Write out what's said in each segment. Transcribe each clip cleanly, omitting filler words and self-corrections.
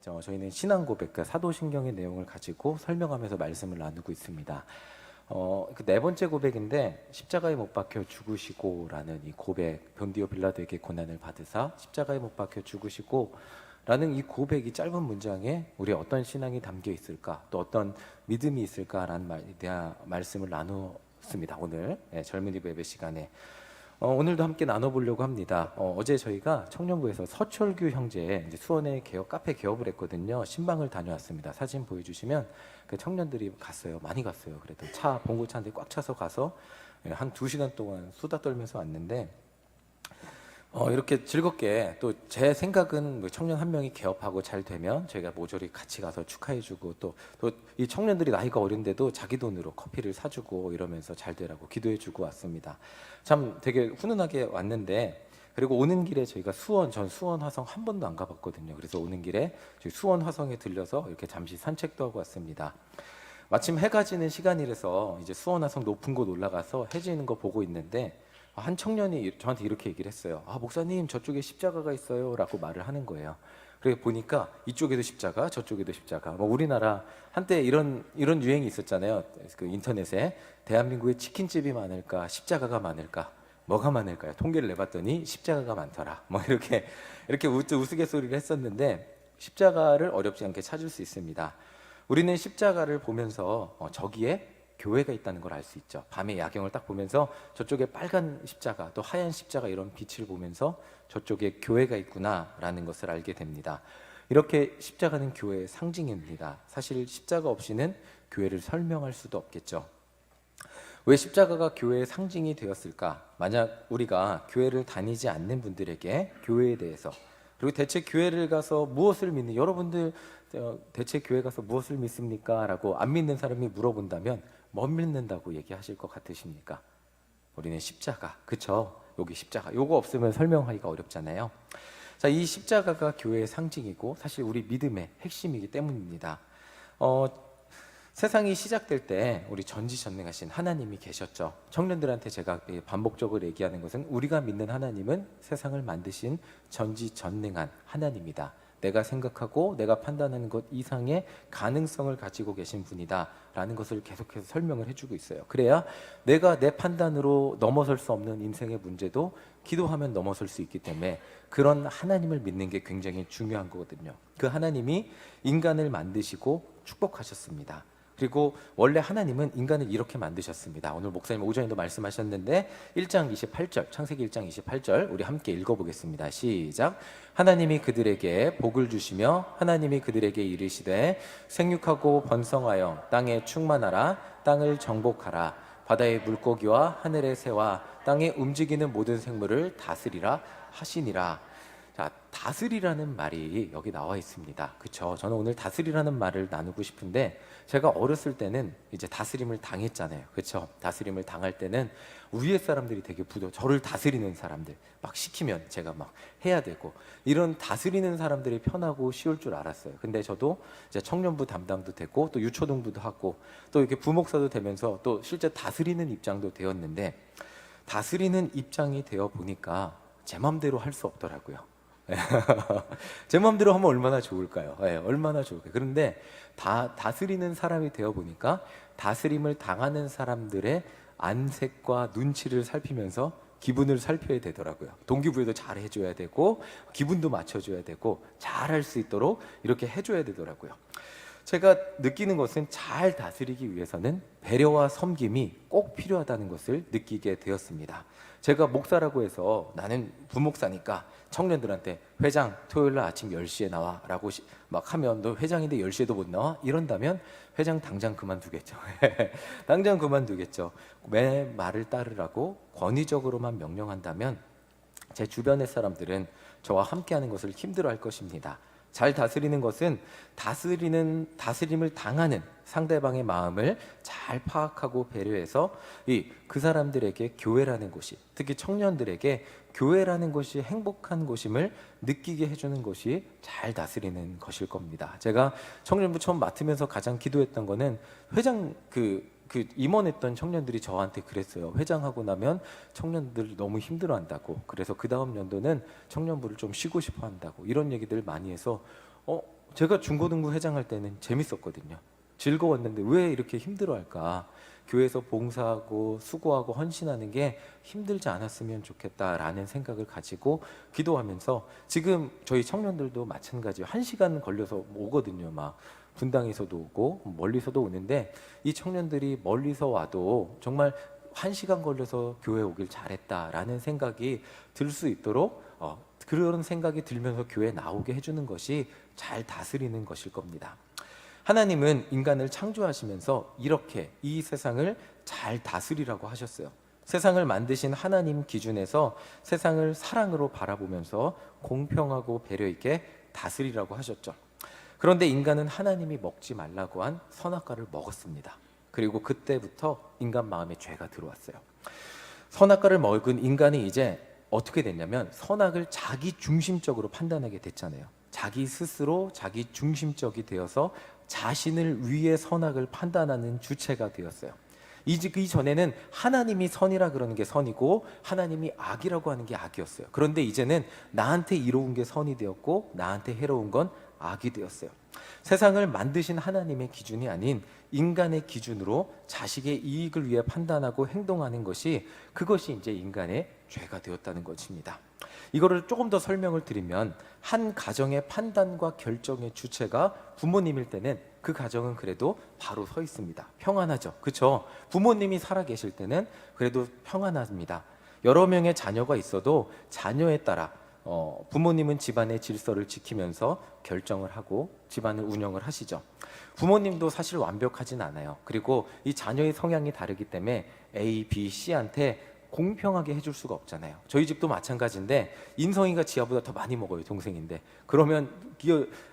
저희는 신앙 고백, 그 사도신경의 내용을 가지고 설명하면서 말씀을 나누고 있습니다. 그 네 번째 고백인데 십자가에 못 박혀 죽으시고라는 이 고백, 본디오 빌라도에게 고난을 받으사 십자가에 못 박혀 죽으시고라는 이 고백이 짧은 문장에 우리 어떤 신앙이 담겨 있을까, 또 어떤 믿음이 있을까라는 말에 대한 말씀을 나누었습니다. 오늘 젊은이 예배 시간에. 오늘도 함께 나눠보려고 합니다. 어제 저희가 청년부에서 서철규 형제 이제 수원에 카페 개업을 했거든요. 신방을 다녀왔습니다. 사진 보여주시면 그 청년들이 갔어요. 많이 갔어요. 그래도 차 봉고차 한 대 꽉 차서 가서 한 2시간 동안 수다 떨면서 왔는데 이렇게 즐겁게, 또 제 생각은 뭐 청년 한 명이 개업하고 잘 되면 저희가 모조리 같이 가서 축하해주고, 또 이 청년들이 나이가 어린데도 자기 돈으로 커피를 사주고 이러면서 잘 되라고 기도해주고 왔습니다. 참 되게 훈훈하게 왔는데, 그리고 오는 길에 저희가 전 수원 화성 한 번도 안 가봤거든요. 그래서 오는 길에 저희 수원 화성에 들려서 이렇게 잠시 산책도 하고 왔습니다. 마침 해가 지는 시간이라서 이제 수원 화성 높은 곳 올라가서 해 지는 거 보고 있는데, 한 청년이 저한테 이렇게 얘기를 했어요. 목사님, 저쪽에 십자가가 있어요 라고 말을 하는 거예요. 그래서 보니까 이쪽에도 십자가, 저쪽에도 십자가. 뭐 우리나라 한때 이런 유행이 있었잖아요. 그 인터넷에 대한민국에 치킨집이 많을까, 십자가가 많을까, 뭐가 많을까요? 통계를 내봤더니 십자가가 많더라. 뭐 이렇게 우스갯소리를 했었는데, 십자가를 어렵지 않게 찾을 수 있습니다. 우리는 십자가를 보면서 저기에 교회가 있다는 걸 알 수 있죠. 밤에 야경을 딱 보면서 저쪽에 빨간 십자가, 또 하얀 십자가, 이런 빛을 보면서 저쪽에 교회가 있구나라는 것을 알게 됩니다. 이렇게 십자가는 교회의 상징입니다. 사실 십자가 없이는 교회를 설명할 수도 없겠죠. 왜 십자가가 교회의 상징이 되었을까? 만약 우리가 교회를 다니지 않는 분들에게 교회에 대해서, 그리고 대체 교회를 가서 무엇을 믿는, 여러분들 대체 교회 가서 무엇을 믿습니까? 라고 안 믿는 사람이 물어본다면 뭐 믿는다고 얘기하실 것 같으십니까? 우리는 십자가, 그쵸? 여기 십자가, 요거 없으면 설명하기가 어렵잖아요. 자, 이 십자가가 교회의 상징이고 사실 우리 믿음의 핵심이기 때문입니다. 세상이 시작될 때 우리 전지전능하신 하나님이 계셨죠. 청년들한테 제가 반복적으로 얘기하는 것은, 우리가 믿는 하나님은 세상을 만드신 전지전능한 하나님이다. 내가 생각하고 내가 판단하는 것 이상의 가능성을 가지고 계신 분이다 라는 것을 계속해서 설명을 해주고 있어요. 그래야 내가 내 판단으로 넘어설 수 없는 인생의 문제도 기도하면 넘어설 수 있기 때문에, 그런 하나님을 믿는 게 굉장히 중요한 거거든요. 그 하나님이 인간을 만드시고 축복하셨습니다. 그리고 원래 하나님은 인간을 이렇게 만드셨습니다. 오늘 목사님 오전에도 말씀하셨는데 1장 28절, 창세기 1장 28절 우리 함께 읽어보겠습니다. 시작. 하나님이 그들에게 복을 주시며 하나님이 그들에게 이르시되 생육하고 번성하여 땅에 충만하라, 땅을 정복하라, 바다의 물고기와 하늘의 새와 땅에 움직이는 모든 생물을 다스리라 하시니라. 자, 다스리라는 말이 여기 나와 있습니다. 그쵸? 저는 오늘 다스리라는 말을 나누고 싶은데, 제가 어렸을 때는 이제 다스림을 당했잖아요. 그쵸? 다스림을 당할 때는 위에 사람들이 되게 저를 다스리는 사람들, 막 시키면 제가 막 해야 되고, 이런 다스리는 사람들이 편하고 쉬울 줄 알았어요. 근데 저도 이제 청년부 담당도 되고, 또 유초동부도 하고, 또 이렇게 부목사도 되면서 또 실제 다스리는 입장도 되었는데, 다스리는 입장이 되어 보니까 제 맘대로 할 수 없더라고요. 제 마음대로 하면 얼마나 좋을까요? 얼마나 좋을까요? 그런데 다스리는 사람이 되어 보니까 다스림을 당하는 사람들의 안색과 눈치를 살피면서 기분을 살펴야 되더라고요. 동기부여도 잘 해줘야 되고, 기분도 맞춰줘야 되고, 잘할 수 있도록 이렇게 해줘야 되더라고요. 제가 느끼는 것은, 잘 다스리기 위해서는 배려와 섬김이 꼭 필요하다는 것을 느끼게 되었습니다. 제가 목사라고 해서, 나는 부목사니까 청년들한테 회장 토요일날 아침 10시에 나와 라고 막 하면, 너 회장인데 10시에도 못 나와? 이런다면 회장 당장 그만두겠죠. 당장 그만두겠죠. 내 말을 따르라고 권위적으로만 명령한다면 제 주변의 사람들은 저와 함께하는 것을 힘들어할 것입니다. 잘 다스리는 것은 다스림을 당하는 상대방의 마음을 잘 파악하고 배려해서 그 사람들에게 교회라는 곳이, 특히 청년들에게 교회라는 것이 행복한 곳임을 느끼게 해주는 것이 잘 다스리는 것일 겁니다. 제가 청년부 처음 맡으면서 가장 기도했던 거는, 회장 임원했던 청년들이 저한테 그랬어요. 회장하고 나면 청년들 너무 힘들어한다고. 그래서 그 다음 연도는 청년부를 좀 쉬고 싶어 한다고. 이런 얘기들 많이 해서 제가 중고등부 회장할 때는 재밌었거든요. 즐거웠는데 왜 이렇게 힘들어할까? 교회에서 봉사하고 수고하고 헌신하는 게 힘들지 않았으면 좋겠다라는 생각을 가지고 기도하면서, 지금 저희 청년들도 마찬가지예요. 1시간 걸려서 오거든요. 막 분당에서도 오고 멀리서도 오는데, 이 청년들이 멀리서 와도 정말 1시간 걸려서 교회 오길 잘했다라는 생각이 들 수 있도록 그런 생각이 들면서 교회에 나오게 해주는 것이 잘 다스리는 것일 겁니다. 하나님은 인간을 창조하시면서 이렇게 이 세상을 잘 다스리라고 하셨어요. 세상을 만드신 하나님 기준에서 세상을 사랑으로 바라보면서 공평하고 배려 있게 다스리라고 하셨죠. 그런데 인간은 하나님이 먹지 말라고 한 선악과를 먹었습니다. 그리고 그때부터 인간 마음에 죄가 들어왔어요. 선악과를 먹은 인간이 이제 어떻게 됐냐면 선악을 자기 중심적으로 판단하게 됐잖아요. 자기 스스로 자기 중심적이 되어서 자신을 위해 선악을 판단하는 주체가 되었어요. 이전에는 하나님이 선이라 그러는 게 선이고 하나님이 악이라고 하는 게 악이었어요. 그런데 이제는 나한테 이로운 게 선이 되었고 나한테 해로운 건 악이 되었어요. 세상을 만드신 하나님의 기준이 아닌 인간의 기준으로 자식의 이익을 위해 판단하고 행동하는 것이, 그것이 이제 인간의 죄가 되었다는 것입니다. 이거를 조금 더 설명을 드리면, 한 가정의 판단과 결정의 주체가 부모님일 때는 그 가정은 그래도 바로 서 있습니다. 평안하죠. 그렇죠? 부모님이 살아 계실 때는 그래도 평안합니다. 여러 명의 자녀가 있어도 자녀에 따라 부모님은 집안의 질서를 지키면서 결정을 하고 집안을 운영을 하시죠. 부모님도 사실 완벽하진 않아요. 그리고 이 자녀의 성향이 다르기 때문에 A, B, C한테 공평하게 해줄 수가 없잖아요. 저희 집도 마찬가지인데 인성이가 지아보다 더 많이 먹어요, 동생인데. 그러면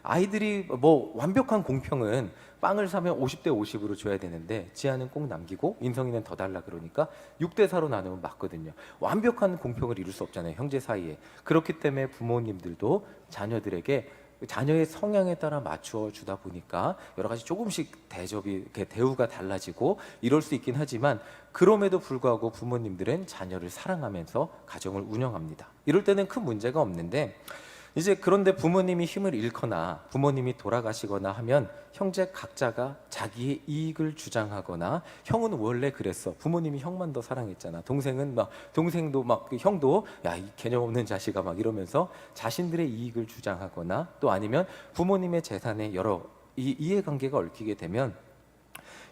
아이들이 뭐 완벽한 공평은 빵을 사면 50대 50으로 줘야 되는데 지아는 꼭 남기고 인성이는 더 달라 그러니까 6대 4로 나누면 맞거든요. 완벽한 공평을 이룰 수 없잖아요, 형제 사이에. 그렇기 때문에 부모님들도 자녀들에게 자녀의 성향에 따라 맞추어 주다 보니까 여러 가지 조금씩 대우가 달라지고 이럴 수 있긴 하지만, 그럼에도 불구하고 부모님들은 자녀를 사랑하면서 가정을 운영합니다. 이럴 때는 큰 문제가 없는데, 이제 그런데 부모님이 힘을 잃거나 부모님이 돌아가시거나 하면 형제 각자가 자기의 이익을 주장하거나, 형은 원래 그랬어, 부모님이 형만 더 사랑했잖아, 동생도 막 형도 야, 이 개념 없는 자식아 막 이러면서 자신들의 이익을 주장하거나, 또 아니면 부모님의 재산에 여러 이해관계가 얽히게 되면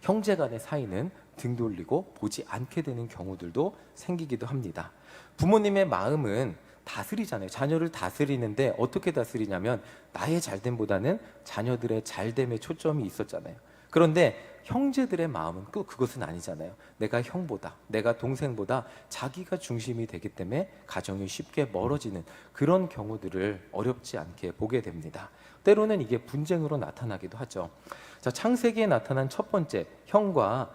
형제 간의 사이는 등 돌리고 보지 않게 되는 경우들도 생기기도 합니다. 부모님의 마음은 다스리잖아요. 자녀를 다스리는데 어떻게 다스리냐면 나의 잘됨보다는 자녀들의 잘됨에 초점이 있었잖아요. 그런데 형제들의 마음은 그것은 아니잖아요. 내가 형보다, 내가 동생보다 자기가 중심이 되기 때문에 가정이 쉽게 멀어지는 그런 경우들을 어렵지 않게 보게 됩니다. 때로는 이게 분쟁으로 나타나기도 하죠. 자, 창세기에 나타난 첫 번째 형과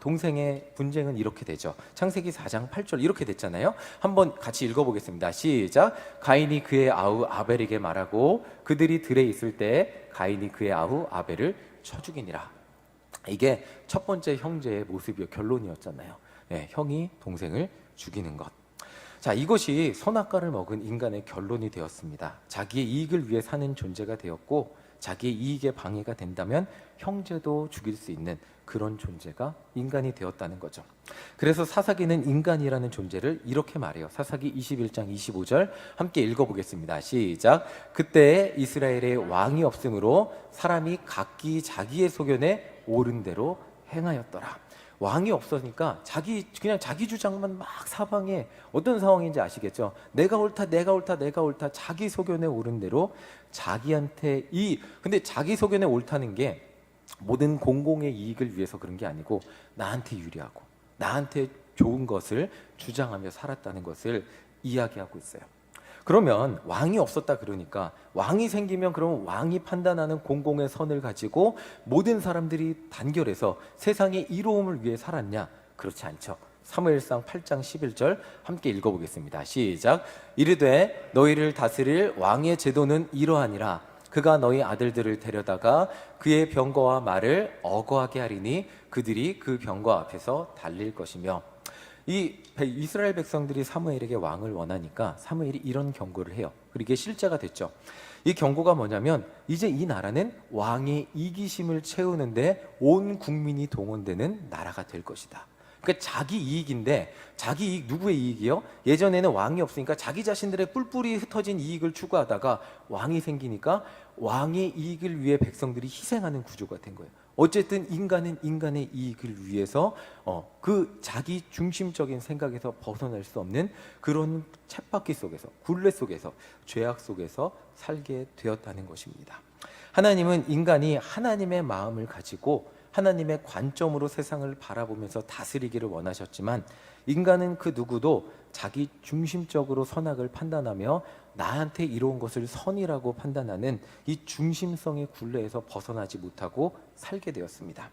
동생의 분쟁은 이렇게 되죠. 창세기 4장 8절 이렇게 됐잖아요. 한번 같이 읽어보겠습니다. 시작. 가인이 그의 아우 아벨에게 말하고 그들이 들에 있을 때 가인이 그의 아우 아벨을 쳐 죽이니라. 이게 첫 번째 형제의 모습이요, 결론이었잖아요. 네, 형이 동생을 죽이는 것. 자, 이것이 선악과를 먹은 인간의 결론이 되었습니다. 자기의 이익을 위해 사는 존재가 되었고, 자기의 이익에 방해가 된다면 형제도 죽일 수 있는 그런 존재가 인간이 되었다는 거죠. 그래서 사사기는 인간이라는 존재를 이렇게 말해요. 사사기 21장 25절 함께 읽어보겠습니다. 시작. 그때 이스라엘에 왕이 없으므로 사람이 각기 자기의 소견에 옳은 대로 행하였더라. 왕이 없으니까 그냥 자기 주장만 막 사방에, 어떤 상황인지 아시겠죠? 내가 옳다, 자기 소견에 옳은 대로 자기한테 근데 자기 소견에 옳다는 게 모든 공공의 이익을 위해서 그런 게 아니고 나한테 유리하고 나한테 좋은 것을 주장하며 살았다는 것을 이야기하고 있어요. 그러면 왕이 없었다 그러니까, 왕이 생기면 그럼 왕이 판단하는 공공의 선을 가지고 모든 사람들이 단결해서 세상의 이로움을 위해 살았냐? 그렇지 않죠. 사무엘상 8장 11절 함께 읽어보겠습니다. 시작. 이르되 너희를 다스릴 왕의 제도는 이러하니라. 그가 너희 아들들을 데려다가 그의 병거와 말을 어거하게 하리니 그들이 그 병거 앞에서 달릴 것이며. 이 이스라엘 백성들이 사무엘에게 왕을 원하니까 사무엘이 이런 경고를 해요. 그리고 이게 실제가 됐죠. 이 경고가 뭐냐면 이제 이 나라는 왕의 이기심을 채우는데 온 국민이 동원되는 나라가 될 것이다. 그러니까 자기 이익인데, 자기 이익, 누구의 이익이요? 예전에는 왕이 없으니까 자기 자신들의 뿔뿔이 흩어진 이익을 추구하다가 왕이 생기니까 왕의 이익을 위해 백성들이 희생하는 구조가 된 거예요. 어쨌든 인간은 인간의 이익을 위해서 그 자기 중심적인 생각에서 벗어날 수 없는 그런 쳇바퀴 속에서, 굴레 속에서, 죄악 속에서 살게 되었다는 것입니다. 하나님은 인간이 하나님의 마음을 가지고 하나님의 관점으로 세상을 바라보면서 다스리기를 원하셨지만, 인간은 그 누구도 자기 중심적으로 선악을 판단하며 나한테 이로운 것을 선이라고 판단하는 이 중심성의 굴레에서 벗어나지 못하고 살게 되었습니다.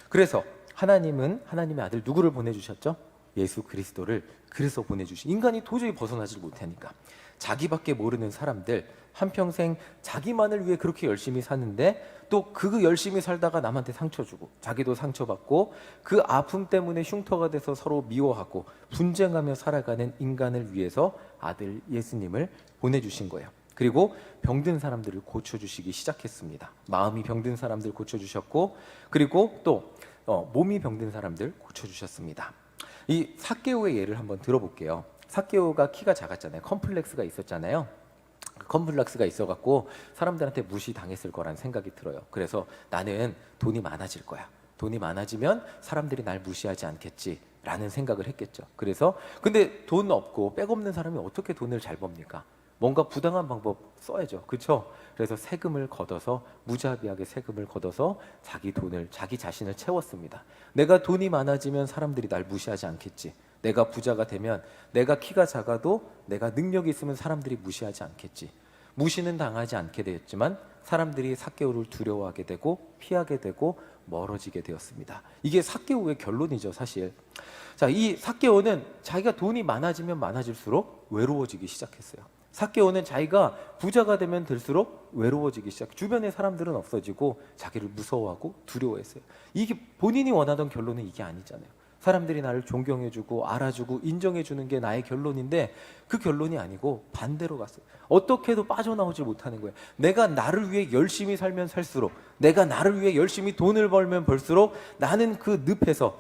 그래서 하나님은 하나님의 아들 누구를 보내주셨죠? 예수 그리스도를. 그래서 보내주신, 인간이 도저히 벗어나지 못하니까 자기밖에 모르는 사람들, 한평생 자기만을 위해 그렇게 열심히 사는데 또 그 열심히 살다가 남한테 상처 주고 자기도 상처받고 그 아픔 때문에 흉터가 돼서 서로 미워하고 분쟁하며 살아가는 인간을 위해서 아들 예수님을 보내주신 거예요. 그리고 병든 사람들을 고쳐주시기 시작했습니다. 마음이 병든 사람들 고쳐주셨고, 그리고 또 몸이 병든 사람들 고쳐주셨습니다. 이 삭개오의 예를 한번 들어볼게요. 삭개오가 키가 작았잖아요. 컴플렉스가 있었잖아요. 그 컴플렉스가 있어갖고 사람들한테 무시당했을 거란 생각이 들어요. 그래서 나는 돈이 많아질 거야. 돈이 많아지면 사람들이 날 무시하지 않겠지 라는 생각을 했겠죠. 그래서 근데 돈 없고 백 없는 사람이 어떻게 돈을 잘 법니까? 뭔가 부당한 방법 써야죠. 그렇죠? 그래서 세금을 걷어서, 무자비하게 세금을 걷어서 자기 돈을, 자기 자신을 채웠습니다. 내가 돈이 많아지면 사람들이 날 무시하지 않겠지. 내가 부자가 되면, 내가 키가 작아도 내가 능력이 있으면 사람들이 무시하지 않겠지. 무시는 당하지 않게 되었지만 사람들이 삭개오를 두려워하게 되고 피하게 되고 멀어지게 되었습니다. 이게 삭개오의 결론이죠, 사실. 자, 이 삭개오는 자기가 돈이 많아지면 많아질수록 외로워지기 시작했어요. 삭개오는 자기가 부자가 되면 될수록 외로워지기 시작. 주변의 사람들은 없어지고 자기를 무서워하고 두려워했어요. 이게 본인이 원하던 결론은 이게 아니잖아요. 사람들이 나를 존경해주고 알아주고 인정해주는 게 나의 결론인데 그 결론이 아니고 반대로 갔어요. 어떻게 해도 빠져나오지 못하는 거예요. 내가 나를 위해 열심히 살면 살수록, 내가 나를 위해 열심히 돈을 벌면 벌수록 나는 그 늪에서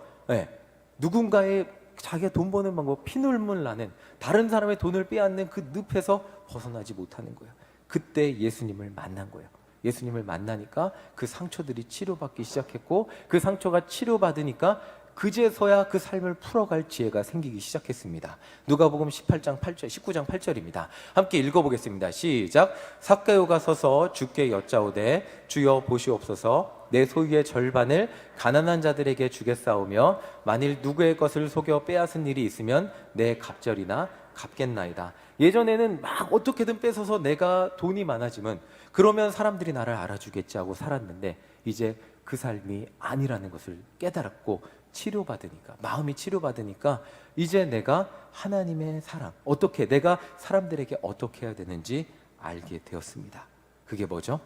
누군가의 자기가 돈 버는 방법, 피눈물 나는, 다른 사람의 돈을 빼앗는 그 늪에서 벗어나지 못하는 거예요. 그때 예수님을 만난 거예요. 예수님을 만나니까 그 상처들이 치료받기 시작했고, 그 상처가 치료받으니까 그제서야 그 삶을 풀어갈 지혜가 생기기 시작했습니다. 누가복음 18장 8절, 19장 8절입니다. 함께 읽어보겠습니다. 시작. 삭개오가 서서 주께 여짜오되 주여 보시옵소서, 내 소유의 절반을 가난한 자들에게 주겠사오며 만일 누구의 것을 속여 빼앗은 일이 있으면 내 갑절이나 갚겠나이다. 예전에는 막 어떻게든 뺏어서 내가 돈이 많아지면 그러면 사람들이 나를 알아주겠지 하고 살았는데 이제 그 삶이 아니라는 것을 깨달았고, 치료받으니까, 마음이 치료받으니까 이제 내가 하나님의 사랑, 어떻게 내가 사람들에게 어떻게 해야 되는지 알게 되었습니다. 그게 뭐죠?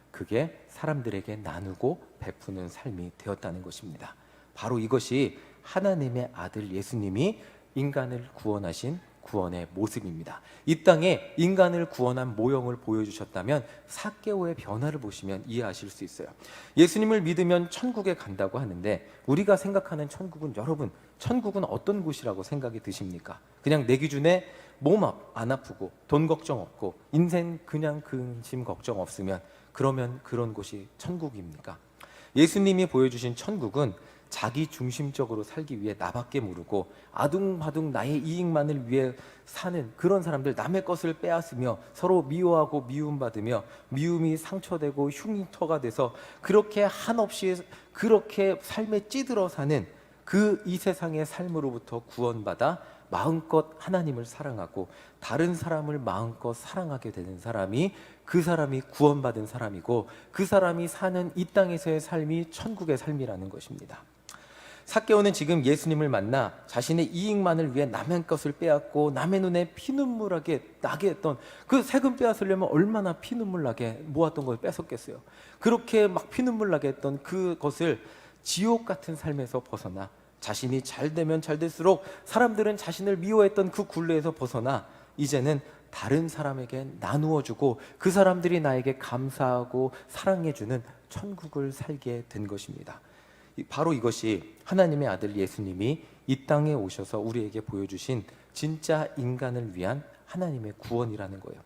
그게 사람들에게 나누고 베푸는 삶이 되었다는 것입니다. 바로 이것이 하나님의 아들 예수님이 인간을 구원하신 구원의 모습입니다. 이 땅에 인간을 구원한 모형을 보여주셨다면 삭개오의 변화를 보시면 이해하실 수 있어요. 예수님을 믿으면 천국에 간다고 하는데 우리가 생각하는 천국은, 여러분, 천국은 어떤 곳이라고 생각이 드십니까? 그냥 내 기준에 몸 안 아프고 돈 걱정 없고 인생 그냥 근심 걱정 없으면 그러면 그런 곳이 천국입니까? 예수님이 보여주신 천국은 자기 중심적으로 살기 위해 나밖에 모르고 아둥바둥 나의 이익만을 위해 사는 그런 사람들, 남의 것을 빼앗으며 서로 미워하고 미움받으며 미움이 상처되고 흉터가 돼서 그렇게 한없이 그렇게 삶에 찌들어 사는 그 이 세상의 삶으로부터 구원받아 마음껏 하나님을 사랑하고 다른 사람을 마음껏 사랑하게 되는 사람이, 그 사람이 구원받은 사람이고 그 사람이 사는 이 땅에서의 삶이 천국의 삶이라는 것입니다. 삭개오는 지금 예수님을 만나 자신의 이익만을 위해 남의 것을 빼앗고 남의 눈에 피눈물 나게 했던, 그 세금 빼앗으려면 얼마나 피눈물 나게 모았던 걸 뺏었겠어요. 그렇게 막 피눈물 나게 했던 그것을 지옥 같은 삶에서 벗어나 자신이 잘 되면 잘 될수록 사람들은 자신을 미워했던 그 굴레에서 벗어나 이제는 다른 사람에게 나누어 주고 그 사람들이 나에게 감사하고 사랑해 주는 천국을 살게 된 것입니다. 바로 이것이 하나님의 아들 예수님이 이 땅에 오셔서 우리에게 보여주신 진짜 인간을 위한 하나님의 구원이라는 거예요.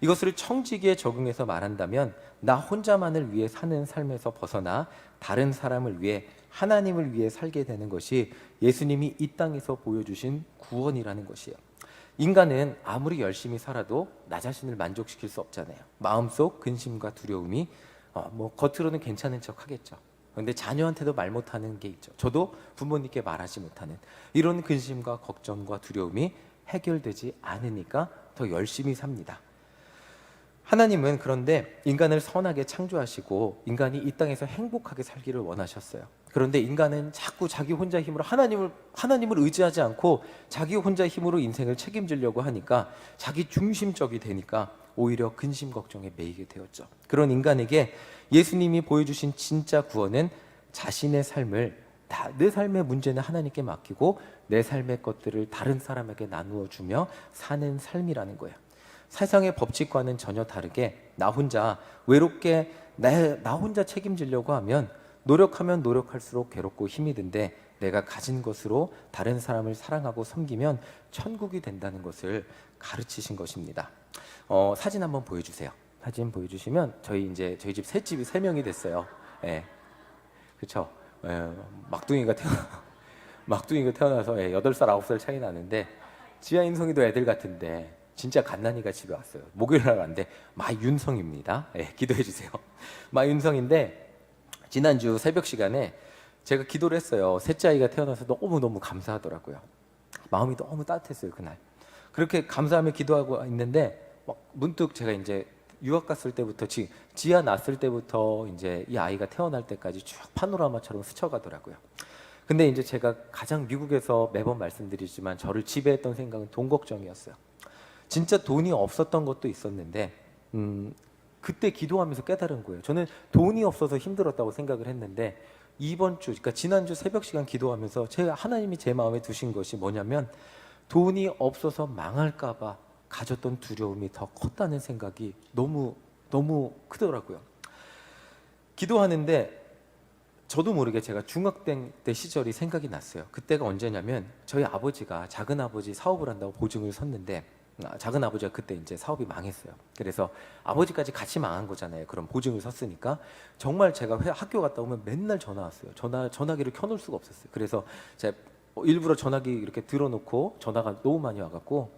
이것을 청지기에 적용해서 말한다면 나 혼자만을 위해 사는 삶에서 벗어나 다른 사람을 위해 하나님을 위해 살게 되는 것이 예수님이 이 땅에서 보여주신 구원이라는 것이에요. 인간은 아무리 열심히 살아도 나 자신을 만족시킬 수 없잖아요. 마음속 근심과 두려움이 겉으로는 괜찮은 척 하겠죠. 그런데 자녀한테도 말 못하는 게 있죠. 저도 부모님께 말하지 못하는 이런 근심과 걱정과 두려움이 해결되지 않으니까 더 열심히 삽니다. 하나님은 그런데 인간을 선하게 창조하시고 인간이 이 땅에서 행복하게 살기를 원하셨어요. 그런데 인간은 자꾸 자기 혼자 힘으로 하나님을 의지하지 않고 자기 혼자 힘으로 인생을 책임지려고 하니까 자기 중심적이 되니까 오히려 근심 걱정에 매이게 되었죠. 그런 인간에게 예수님이 보여주신 진짜 구원은 자신의 삶을 내 삶의 문제는 하나님께 맡기고 내 삶의 것들을 다른 사람에게 나누어 주며 사는 삶이라는 거예요. 세상의 법칙과는 전혀 다르게 나 혼자 외롭게 나 혼자 책임지려고 하면 노력하면 노력할수록 괴롭고 힘이 든데 내가 가진 것으로 다른 사람을 사랑하고 섬기면 천국이 된다는 것을 가르치신 것입니다. 사진 한번 보여주세요. 사진 보여주시면 저희 집 셋집이 3명이 됐어요. 예, 그렇죠. 막둥이가 태어나서 8살 9살 차이 나는데 지아 인성이도 애들 같은데 진짜 갓난이가 집에 왔어요. 목요일날 왔는데 마윤성입니다. 기도해 주세요. 마윤성인데 지난주 새벽 시간에 제가 기도를 했어요. 셋째 아이가 태어나서 너무너무 감사하더라고요. 마음이 너무 따뜻했어요, 그날. 그렇게 감사하며 기도하고 있는데 문득 제가 이제 유학 갔을 때부터 지아 낳았을 때부터 이제 이 아이가 태어날 때까지 쭉 파노라마처럼 스쳐가더라고요. 근데 이제 제가 가장 미국에서 매번 말씀드리지만 저를 지배했던 생각은 돈 걱정이었어요. 진짜 돈이 없었던 것도 있었는데 그때 기도하면서 깨달은 거예요. 저는 돈이 없어서 힘들었다고 생각을 했는데 그러니까 지난주 새벽 시간 기도하면서 하나님이 제 마음에 두신 것이 뭐냐면 돈이 없어서 망할까 봐 가졌던 두려움이 더 컸다는 생각이 너무 크더라고요. 기도하는데 저도 모르게 제가 중학생 때 시절이 생각이 났어요. 그때가 언제냐면 저희 아버지가 작은 아버지 사업을 한다고 보증을 섰는데 작은 아버지가 그때 이제 사업이 망했어요. 그래서 아버지까지 같이 망한 거잖아요. 그럼 보증을 섰으니까 정말 제가 학교 갔다 오면 맨날 전화 왔어요. 전화기를 켜놓을 수가 없었어요. 그래서 제가 일부러 전화기 이렇게 들어놓고 전화가 너무 많이 와갖고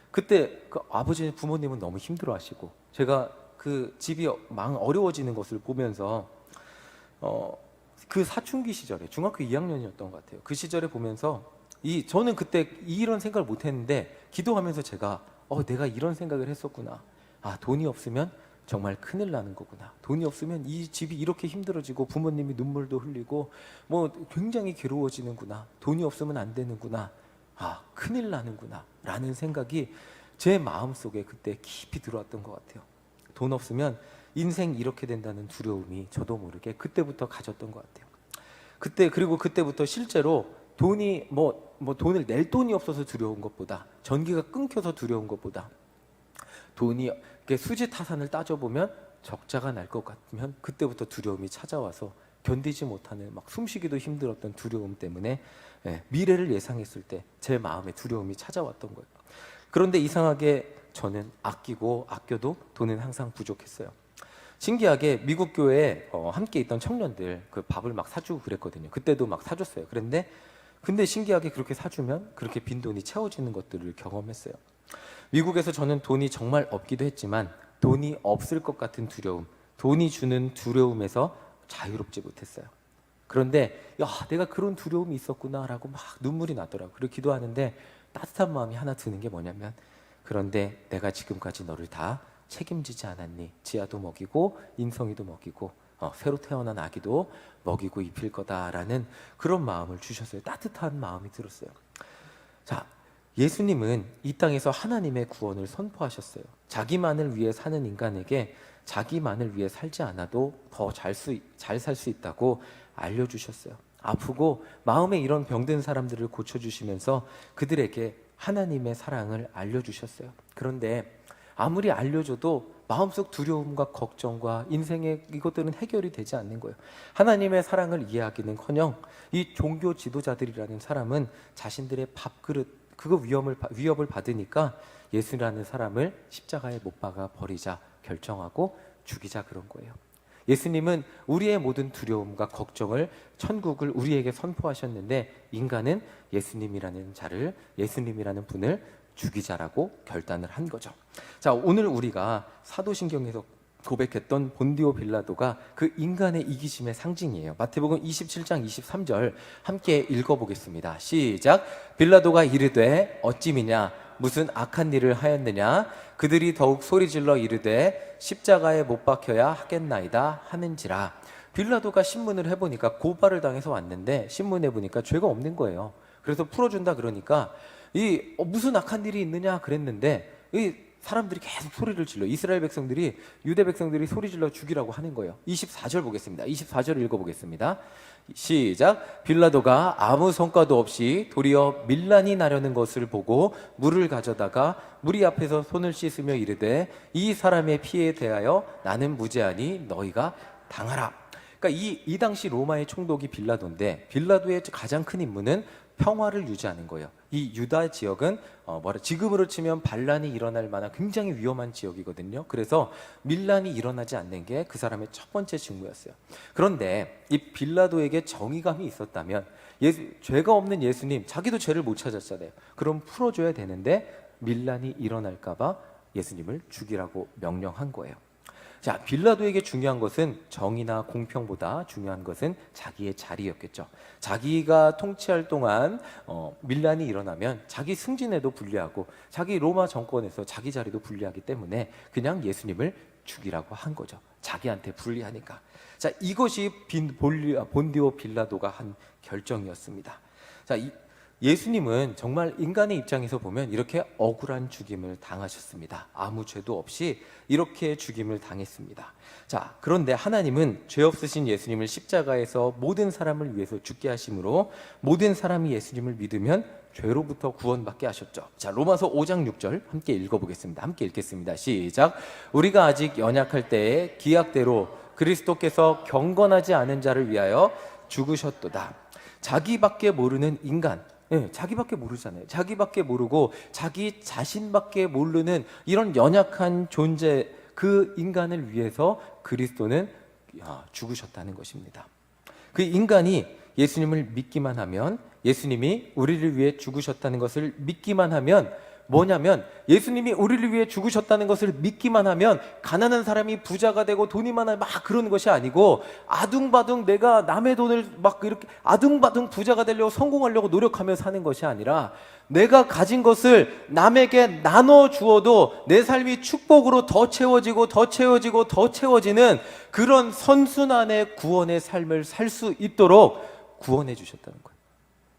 그때 그 아버지 부모님은 너무 힘들어하시고 제가 그 집이 어려워지는 것을 보면서 그 사춘기 시절에 중학교 2학년이었던 것 같아요. 그 시절에 보면서 저는 그때 이런 생각을 못했는데 기도하면서 제가 내가 이런 생각을 했었구나. 돈이 없으면 정말 큰일 나는 거구나. 돈이 없으면 이 집이 이렇게 힘들어지고 부모님이 눈물도 흘리고 굉장히 괴로워지는구나. 돈이 없으면 안 되는구나. 큰일 나는구나 라는 생각이 제 마음속에 그때 깊이 들어왔던 것 같아요. 돈 없으면 인생 이렇게 된다는 두려움이 저도 모르게 그때부터 가졌던 것 같아요. 그리고 그때부터 실제로 돈이 돈을 낼 돈이 없어서 두려운 것보다 전기가 끊겨서 두려운 것보다 돈이 수지 타산을 따져보면 적자가 날 것 같으면 그때부터 두려움이 찾아와서 견디지 못하는 숨쉬기도 힘들었던 두려움 때문에 미래를 예상했을 때 제 마음에 두려움이 찾아왔던 거예요. 그런데 이상하게 저는 아껴도 돈은 항상 부족했어요. 신기하게 미국 교회에 함께 있던 청년들 그 밥을 막 사주고 그랬거든요. 그때도 막 사줬어요. 근데 신기하게 그렇게 사주면 그렇게 빈돈이 채워지는 것들을 경험했어요. 미국에서 저는 돈이 정말 없기도 했지만 돈이 없을 것 같은 두려움, 돈이 주는 두려움에서 자유롭지 못했어요. 그런데 내가 그런 두려움이 있었구나라고 막 눈물이 나더라고요. 그리고 기도하는데 따뜻한 마음이 하나 드는 게 뭐냐면 그런데 내가 지금까지 너를 다 책임지지 않았니? 지아도 먹이고 인성이도 먹이고 새로 태어난 아기도 먹이고 입힐 거다라는 그런 마음을 주셨어요. 따뜻한 마음이 들었어요. 자, 예수님은 이 땅에서 하나님의 구원을 선포하셨어요. 자기만을 위해 사는 인간에게 자기만을 위해 살지 않아도 더 잘 살 수 있다고 알려주셨어요. 아프고 마음에 이런 병든 사람들을 고쳐주시면서 그들에게 하나님의 사랑을 알려주셨어요. 그런데 아무리 알려줘도 마음속 두려움과 걱정과 인생의 이것들은 해결이 되지 않는 거예요. 하나님의 사랑을 이해하기는커녕 이 종교 지도자들이라는 사람은 자신들의 밥그릇 그거 위협을 받으니까 예수라는 사람을 십자가에 못 박아 버리자 결정하고 죽이자 그런 거예요. 예수님은 우리의 모든 두려움과 걱정을 천국을 우리에게 선포하셨는데 인간은 예수님이라는 분을 죽이자라고 결단을 한 거죠. 자, 오늘 우리가 사도신경에서 고백했던 본디오 빌라도가 그 인간의 이기심의 상징이에요. 마태복음 27장 23절 함께 읽어보겠습니다. 시작. 빌라도가 이르되 어찌 미냐 무슨 악한 일을 하였느냐 그들이 더욱 소리질러 이르되 십자가에 못 박혀야 하겠나이다 하는지라. 빌라도가 신문을 해보니까 고발을 당해서 왔는데 신문해 보니까 죄가 없는 거예요. 그래서 풀어준다 그러니까 무슨 악한 일이 있느냐 그랬는데 이 사람들이 계속 소리를 질러 이스라엘 백성들이 유대 백성들이 소리 질러 죽이라고 하는 거예요. 24절 보겠습니다. 24절 읽어보겠습니다. 시작. 빌라도가 아무 성과도 없이 도리어 밀란이 나려는 것을 보고 물을 가져다가 무리 앞에서 손을 씻으며 이르되 이 사람의 피에 대하여 나는 무죄하니 너희가 당하라. 그러니까 이 당시 로마의 총독이 빌라도인데 빌라도의 가장 큰 임무는 평화를 유지하는 거예요. 이 유다 지역은 지금으로 치면 반란이 일어날 만한 굉장히 위험한 지역이거든요. 그래서 밀란이 일어나지 않는 게 그 사람의 첫 번째 직무였어요. 그런데 이 빌라도에게 정의감이 있었다면 죄가 없는 예수님, 자기도 죄를 못 찾았잖아요. 그럼 풀어줘야 되는데 밀란이 일어날까 봐 예수님을 죽이라고 명령한 거예요. 자, 빌라도에게 중요한 것은 정의나 공평보다 중요한 것은 자기의 자리였겠죠. 자기가 통치할 동안 밀란이 일어나면 자기 승진에도 불리하고 자기 로마 정권에서 자기 자리도 불리하기 때문에 그냥 예수님을 죽이라고 한 거죠. 자기한테 불리하니까. 자, 이것이 본디오 빌라도가 한 결정이었습니다. 자, 예수님은 정말 인간의 입장에서 보면 이렇게 억울한 죽임을 당하셨습니다. 아무 죄도 없이 이렇게 죽임을 당했습니다. 자, 그런데 하나님은 죄 없으신 예수님을 십자가에서 모든 사람을 위해서 죽게 하심으로 모든 사람이 예수님을 믿으면 죄로부터 구원받게 하셨죠. 자, 로마서 5장 6절 함께 읽어보겠습니다. 함께 읽겠습니다. 시작. 우리가 아직 연약할 때에 기약대로 그리스도께서 경건하지 않은 자를 위하여 죽으셨도다. 자기밖에 모르는 인간, 자기밖에 모르잖아요. 자기밖에 모르고 자기 자신밖에 모르는 이런 연약한 존재, 그 인간을 위해서 그리스도는 죽으셨다는 것입니다. 그 인간이 예수님을 믿기만 하면, 예수님이 우리를 위해 죽으셨다는 것을 믿기만 하면 뭐냐면, 예수님이 우리를 위해 죽으셨다는 것을 믿기만 하면 가난한 사람이 부자가 되고 돈이 많아 막 그러는 것이 아니고, 아둥바둥 내가 남의 돈을 막 이렇게 아둥바둥 부자가 되려고 성공하려고 노력하며 사는 것이 아니라, 내가 가진 것을 남에게 나눠 주어도 내 삶이 축복으로 더 채워지고 더 채워지고 더 채워지는 그런 선순환의 구원의 삶을 살 수 있도록 구원해 주셨다는 거예요.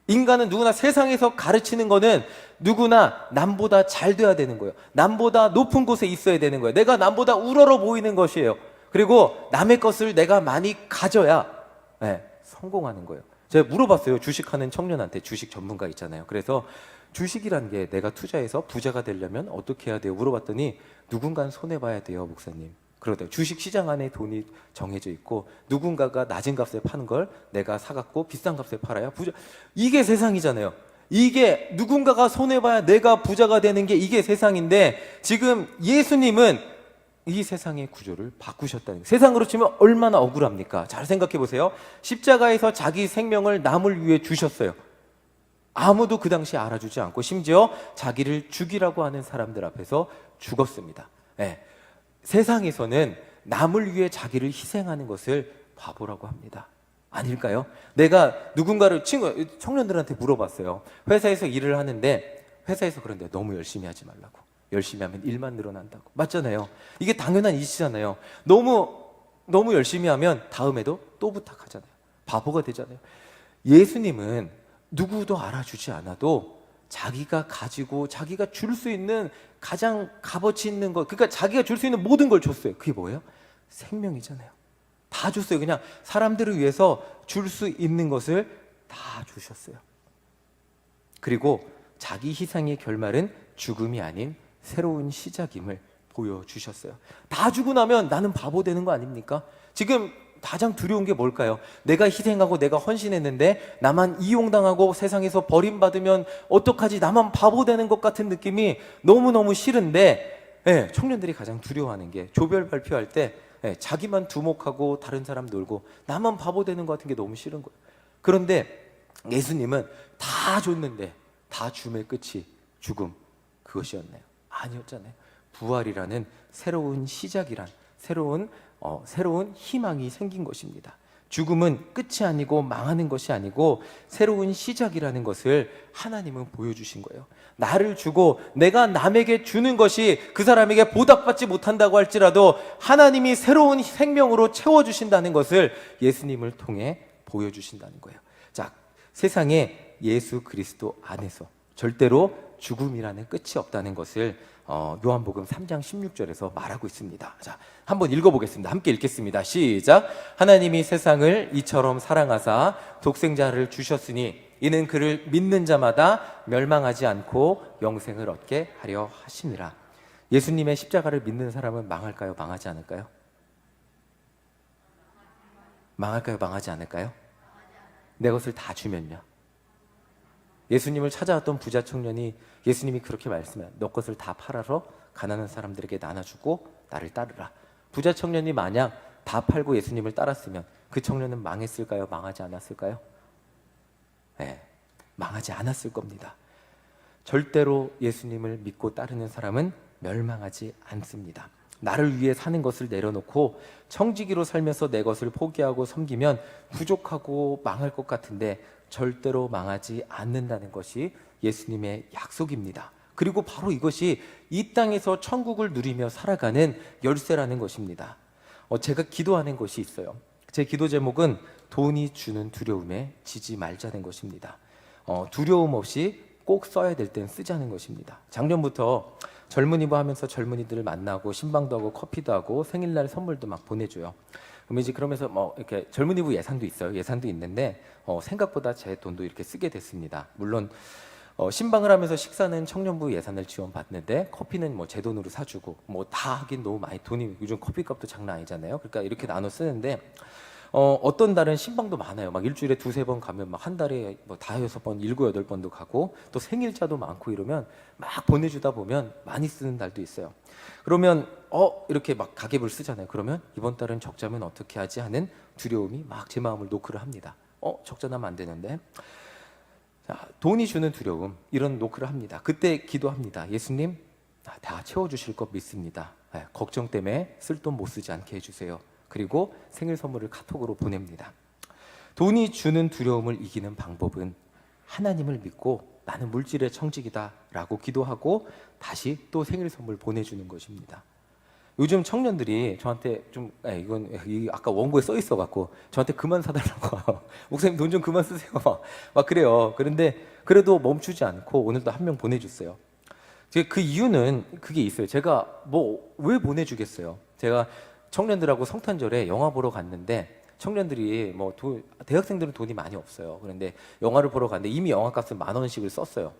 인간은 누구나 세상에서 가르치는 거는 누구나 남보다 잘 돼야 되는 거예요. 남보다 높은 곳에 있어야 되는 거예요. 내가 남보다 우러러 보이는 것이에요. 그리고 남의 것을 내가 많이 가져야 성공하는 거예요. 제가 물어봤어요. 주식하는 청년한테. 주식 전문가 있잖아요. 그래서 주식이란 게 내가 투자해서 부자가 되려면 어떻게 해야 돼요? 물어봤더니 누군가는 손해봐야 돼요, 목사님. 그러다 주식 시장 안에 돈이 정해져 있고 누군가가 낮은 값에 파는 걸 내가 사갖고 비싼 값에 팔아야 부자. 이게 세상이잖아요. 이게 누군가가 손해봐야 내가 부자가 되는 게 이게 세상인데, 지금 예수님은 이 세상의 구조를 바꾸셨다는 거예요. 세상으로 치면 얼마나 억울합니까? 잘 생각해 보세요. 십자가에서 자기 생명을 남을 위해 주셨어요. 아무도 그 당시에 알아주지 않고 심지어 자기를 죽이라고 하는 사람들 앞에서 죽었습니다. 세상에서는 남을 위해 자기를 희생하는 것을 바보라고 합니다. 아닐까요? 내가 누군가를 청년들한테 물어봤어요. 회사에서 일을 하는데 회사에서 그런데 너무 열심히 하지 말라고. 열심히 하면 일만 늘어난다고. 맞잖아요. 이게 당연한 이치잖아요. 너무 열심히 하면 다음에도 또 부탁하잖아요. 바보가 되잖아요. 예수님은 누구도 알아주지 않아도 자기가 가지고 자기가 줄 수 있는 가장 값어치 있는 것, 그러니까 자기가 줄 수 있는 모든 걸 줬어요. 그게 뭐예요? 생명이잖아요. 다 줬어요. 그냥 사람들을 위해서 줄 수 있는 것을 다 주셨어요. 그리고 자기 희생의 결말은 죽음이 아닌 새로운 시작임을 보여주셨어요. 다 주고 나면 나는 바보 되는 거 아닙니까? 지금 가장 두려운 게 뭘까요? 내가 희생하고 내가 헌신했는데 나만 이용당하고 세상에서 버림받으면 어떡하지? 나만 바보 되는 것 같은 느낌이 너무너무 싫은데, 청년들이 가장 두려워하는 게 조별 발표할 때 자기만 두목하고 다른 사람 놀고 나만 바보 되는 것 같은 게 너무 싫은 거예요. 그런데 예수님은 다 줬는데 다 줌의 끝이 죽음, 그것이었나요? 아니었잖아요. 부활이라는 새로운 시작이란 새로운 희망이 생긴 것입니다. 죽음은 끝이 아니고 망하는 것이 아니고 새로운 시작이라는 것을 하나님은 보여주신 거예요. 나를 주고 내가 남에게 주는 것이 그 사람에게 보답받지 못한다고 할지라도 하나님이 새로운 생명으로 채워주신다는 것을 예수님을 통해 보여주신다는 거예요. 자, 세상에 예수 그리스도 안에서 절대로 죽음이라는 끝이 없다는 것을 요한복음 3장 16절에서 말하고 있습니다. 자, 한번 읽어보겠습니다. 함께 읽겠습니다. 시작. 하나님이 세상을 이처럼 사랑하사 독생자를 주셨으니 이는 그를 믿는 자마다 멸망하지 않고 영생을 얻게 하려 하심이라. 예수님의 십자가를 믿는 사람은 망할까요? 망하지 않을까요? 망할까요? 망하지 않을까요? 내 것을 다 주면요. 예수님을 찾아왔던 부자 청년이 예수님이 그렇게 말씀해요. 너 것을 다 팔아서 가난한 사람들에게 나눠주고 나를 따르라. 부자 청년이 만약 다 팔고 예수님을 따랐으면 그 청년은 망했을까요? 망하지 않았을까요? 망하지 않았을 겁니다. 절대로 예수님을 믿고 따르는 사람은 멸망하지 않습니다. 나를 위해 사는 것을 내려놓고 청지기로 살면서 내 것을 포기하고 섬기면 부족하고 망할 것 같은데 절대로 망하지 않는다는 것이 예수님의 약속입니다. 그리고 바로 이것이 이 땅에서 천국을 누리며 살아가는 열쇠라는 것입니다. 제가 기도하는 것이 있어요. 제 기도 제목은 돈이 주는 두려움에 지지 말자는 것입니다. 두려움 없이 꼭 써야 될 땐 쓰자는 것입니다. 작년부터 젊은이부 하면서 젊은이들을 만나고 신방도 하고 커피도 하고 생일날 선물도 막 보내줘요. 그럼 이제 그러면서 이렇게 젊은이부 예산도 있어요. 예산도 있는데 생각보다 제 돈도 이렇게 쓰게 됐습니다. 물론 신방을 하면서 식사는 청년부 예산을 지원받는데 커피는 제 돈으로 사주고 다 하긴 너무 많이 돈이 요즘 커피값도 장난 아니잖아요. 그러니까 이렇게 나눠 쓰는데 어떤 달은 신방도 많아요. 막 일주일에 2-3번 가면 막 한 달에 5-6번, 7-8번도 가고 또 생일자도 많고 이러면 막 보내주다 보면 많이 쓰는 달도 있어요. 그러면 이렇게 막 가계부를 쓰잖아요. 그러면 이번 달은 적자면 어떻게 하지 하는 두려움이 막 제 마음을 노크를 합니다. 적자 나면 안 되는데. 자, 돈이 주는 두려움, 이런 노크를 합니다. 그때 기도합니다. 예수님, 다 채워주실 것 믿습니다. 걱정 때문에 쓸 돈 못 쓰지 않게 해주세요. 그리고 생일 선물을 카톡으로 보냅니다. 돈이 주는 두려움을 이기는 방법은 하나님을 믿고 나는 물질의 청직이다 라고 기도하고 다시 또 생일 선물 보내주는 것입니다. 요즘 청년들이 저한테 이건 아까 원고에 써 있어갖고 저한테 그만 사달라고 목사님 돈 좀 그만 쓰세요 막 그래요. 그런데 그래도 멈추지 않고 오늘도 한 명 보내줬어요. 그 이유는 그게 있어요. 제가 왜 보내주겠어요. 제가 청년들하고 성탄절에 영화 보러 갔는데 청년들이 대학생들은 돈이 많이 없어요. 그런데 영화를 보러 갔는데 이미 영화값은 10,000원씩을 썼어요.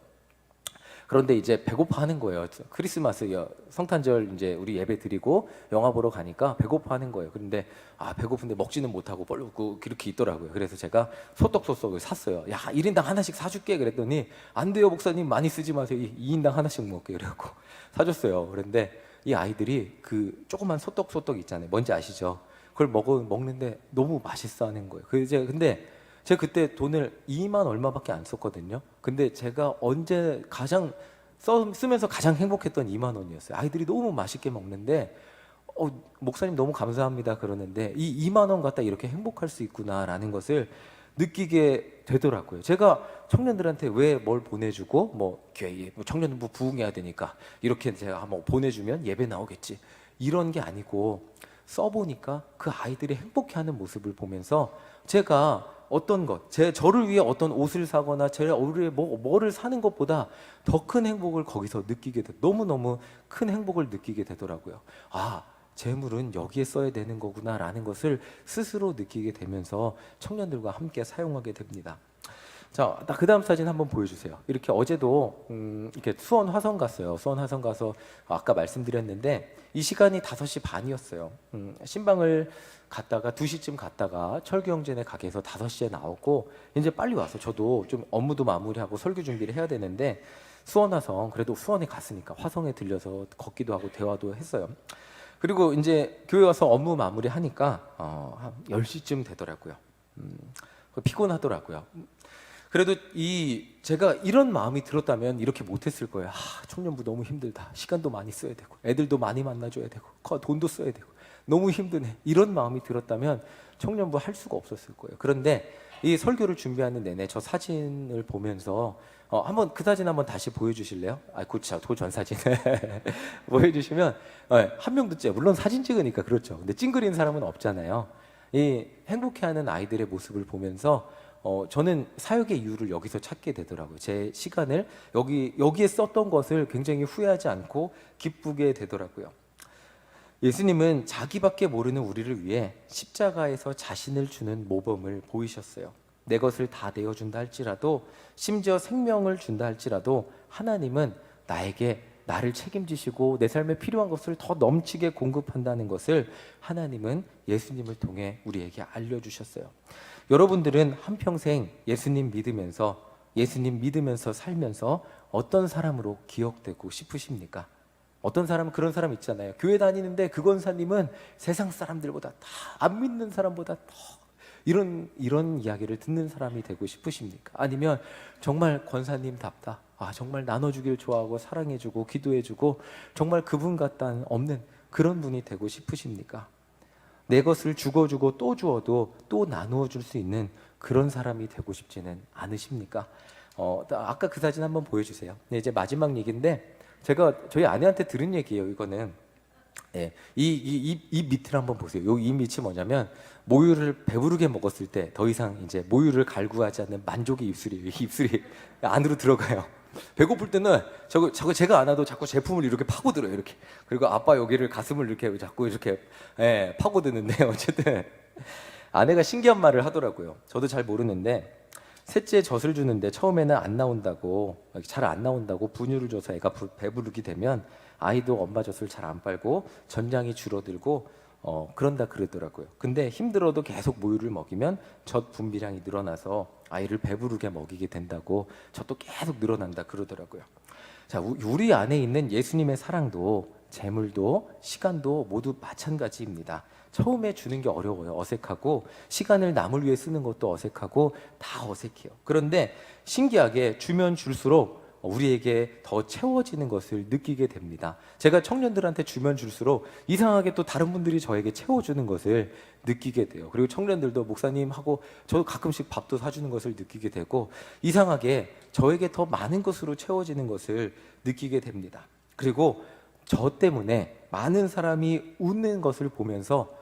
그런데 이제 배고파하는 거예요. 크리스마스 성탄절 이제 우리 예배 드리고 영화 보러 가니까 배고파하는 거예요. 그런데 배고픈데 먹지는 못하고 뻘고 그렇게 있더라고요. 그래서 제가 소떡소떡을 샀어요. 1인당 하나씩 사줄게 그랬더니 안 돼요 목사님 많이 쓰지 마세요. 2인당 하나씩 먹게 그래갖고 사줬어요. 그런데 이 아이들이 그 조그만 소떡소떡 있잖아요. 뭔지 아시죠? 그걸 먹는데 너무 맛있어 하는 거예요. 근데 제가 그때 돈을 2만 얼마밖에 안 썼거든요. 근데 제가 언제 쓰면서 가장 행복했던 2만 원이었어요. 아이들이 너무 맛있게 먹는데 목사님 너무 감사합니다 그러는데 이 2만 원 갖다 이렇게 행복할 수 있구나라는 것을 느끼게 되더라고요. 제가 청년들한테 왜 뭘 보내주고 청년부 부흥해야 되니까 이렇게 제가 한번 보내주면 예배 나오겠지 이런 게 아니고 써보니까 그 아이들이 행복해하는 모습을 보면서 제가 저를 위해 어떤 옷을 사거나 저를 위해 뭐를 사는 것보다 더 큰 행복을 거기서 느끼게 너무너무 큰 행복을 느끼게 되더라고요. 재물은 여기에 써야 되는 거구나라는 것을 스스로 느끼게 되면서 청년들과 함께 사용하게 됩니다. 자, 그 다음 사진 한번 보여주세요. 이렇게 어제도 이렇게 수원 화성 갔어요. 수원 화성 가서 아까 말씀드렸는데 이 시간이 5시 반이었어요. 신방을 갔다가 2시쯤 갔다가 철교영전에 가게에서 5시에 나오고 이제 빨리 와서 저도 좀 업무도 마무리하고 설교 준비를 해야 되는데 수원 화성, 그래도 수원에 갔으니까 화성에 들려서 걷기도 하고 대화도 했어요. 그리고 이제 교회 와서 업무 마무리 하니까 한 10시쯤 되더라고요. 피곤하더라고요. 그래도 제가 이런 마음이 들었다면 이렇게 못했을 거예요. 청년부 너무 힘들다. 시간도 많이 써야 되고 애들도 많이 만나줘야 되고 돈도 써야 되고 너무 힘드네. 이런 마음이 들었다면 청년부 할 수가 없었을 거예요. 그런데 이 설교를 준비하는 내내 저 사진을 보면서 한번 그 사진 한번 다시 보여주실래요? 그렇죠. 전 사진 보여주시면 한 명도 물론 사진 찍으니까 그렇죠. 근데 찡그린 사람은 없잖아요. 이 행복해하는 아이들의 모습을 보면서 저는 사역의 이유를 여기서 찾게 되더라고요. 제 시간을 여기에 썼던 것을 굉장히 후회하지 않고 기쁘게 되더라고요. 예수님은 자기밖에 모르는 우리를 위해 십자가에서 자신을 주는 모범을 보이셨어요. 내 것을 다 내어준다 할지라도 심지어 생명을 준다 할지라도 하나님은 나를 책임지시고 내 삶에 필요한 것을 더 넘치게 공급한다는 것을 하나님은 예수님을 통해 우리에게 알려주셨어요. 여러분들은 한평생 예수님 믿으면서 살면서 어떤 사람으로 기억되고 싶으십니까? 어떤 사람은 그런 사람 있잖아요. 교회 다니는데 그 권사님은 세상 사람들보다 다 안 믿는 사람보다 더 이런 이야기를 듣는 사람이 되고 싶으십니까? 아니면 정말 권사님답다. 정말 나눠주길 좋아하고 사랑해주고 기도해주고 정말 그분 같다는 없는 그런 분이 되고 싶으십니까? 내 것을 주고 또 주어도 또 나누어 줄 수 있는 그런 사람이 되고 싶지는 않으십니까? 아까 그 사진 한번 보여주세요. 네, 이제 마지막 얘기인데 제가 저희 아내한테 들은 얘기예요. 이거는 이 밑을 한번 보세요. 이 밑이 뭐냐면 모유를 배부르게 먹었을 때 더 이상 이제 모유를 갈구하지 않는 만족의 입술이에요. 입술이 안으로 들어가요. 배고플 때는 저거 제가 안 와도 자꾸 제품을 이렇게 파고들어요. 이렇게. 그리고 아빠 여기를 가슴을 이렇게 자꾸 이렇게 파고드는데 어쨌든 아내가 신기한 말을 하더라고요. 저도 잘 모르는데 셋째 젖을 주는데 처음에는 잘 안 나온다고 분유를 줘서 애가 배부르게 되면 아이도 엄마 젖을 잘 안 빨고 전량이 줄어들고 그런다 그러더라고요. 근데 힘들어도 계속 모유를 먹이면 젖 분비량이 늘어나서 아이를 배부르게 먹이게 된다고 젖도 계속 늘어난다 그러더라고요. 자, 우리 안에 있는 예수님의 사랑도 재물도 시간도 모두 마찬가지입니다. 처음에 주는 게 어려워요. 어색하고 시간을 남을 위해 쓰는 것도 어색하고 다 어색해요. 그런데 신기하게 주면 줄수록 우리에게 더 채워지는 것을 느끼게 됩니다. 제가 청년들한테 주면 줄수록 이상하게 또 다른 분들이 저에게 채워주는 것을 느끼게 돼요. 그리고 청년들도 목사님하고 저 가끔씩 밥도 사주는 것을 느끼게 되고 이상하게 저에게 더 많은 것으로 채워지는 것을 느끼게 됩니다. 그리고 저 때문에 많은 사람이 웃는 것을 보면서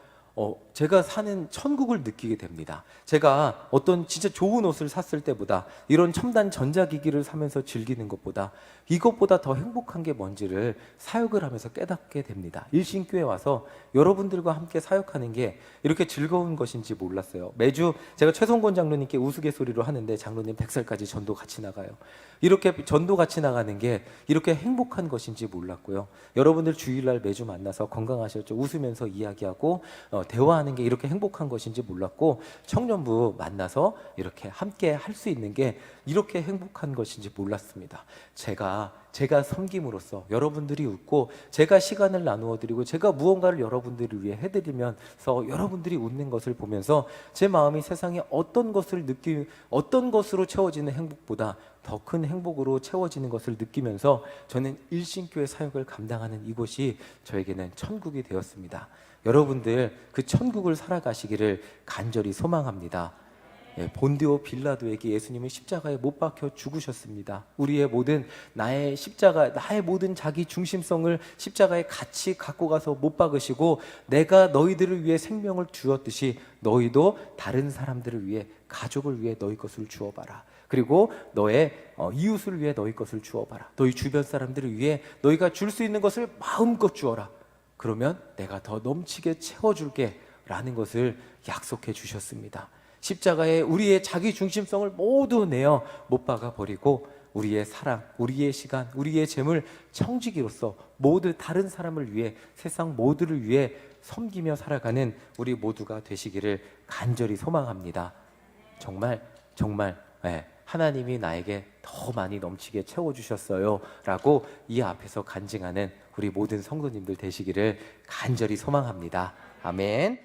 제가 사는 천국을 느끼게 됩니다. 제가 어떤 진짜 좋은 옷을 샀을 때보다 이런 첨단 전자기기를 사면서 즐기는 것보다 이것보다 더 행복한 게 뭔지를 사역을 하면서 깨닫게 됩니다. 일신교회 와서 여러분들과 함께 사역하는 게 이렇게 즐거운 것인지 몰랐어요. 매주 제가 최성곤 장로님께 우스갯소리로 하는데 장로님 100살까지 전도 같이 나가요. 이렇게 전도 같이 나가는 게 이렇게 행복한 것인지 몰랐고요. 여러분들 주일날 매주 만나서 건강하셨죠? 웃으면서 이야기하고 대화하는 게 이렇게 행복한 것인지 몰랐고 청년부 만나서 이렇게 함께 할 수 있는 게 이렇게 행복한 것인지 몰랐습니다. 제가 섬김으로써 여러분들이 웃고 제가 시간을 나누어 드리고 제가 무언가를 여러분들을 위해 해드리면서 여러분들이 웃는 것을 보면서 제 마음이 세상에 어떤 것으로 채워지는 행복보다 더 큰 행복으로 채워지는 것을 느끼면서 저는 일신교회 사역을 감당하는 이곳이 저에게는 천국이 되었습니다. 여러분들 그 천국을 살아가시기를 간절히 소망합니다. 본디오 빌라도에게 예수님은 십자가에 못 박혀 죽으셨습니다. 나의 모든 자기 중심성을 십자가에 같이 갖고 가서 못 박으시고 내가 너희들을 위해 생명을 주었듯이 너희도 다른 사람들을 위해 가족을 위해 너희 것을 주어봐라. 그리고 너의 이웃을 위해 너희 것을 주어봐라. 너희 주변 사람들을 위해 너희가 줄 수 있는 것을 마음껏 주어라. 그러면 내가 더 넘치게 채워줄게 라는 것을 약속해 주셨습니다. 십자가에 우리의 자기 중심성을 모두 내어 못 박아 버리고 우리의 사랑, 우리의 시간, 우리의 재물, 청지기로서 모두 다른 사람을 위해, 세상 모두를 위해 섬기며 살아가는 우리 모두가 되시기를 간절히 소망합니다. 정말 하나님이 나에게 더 많이 넘치게 채워주셨어요 라고 이 앞에서 간증하는 우리 모든 성도님들 되시기를 간절히 소망합니다. 아멘.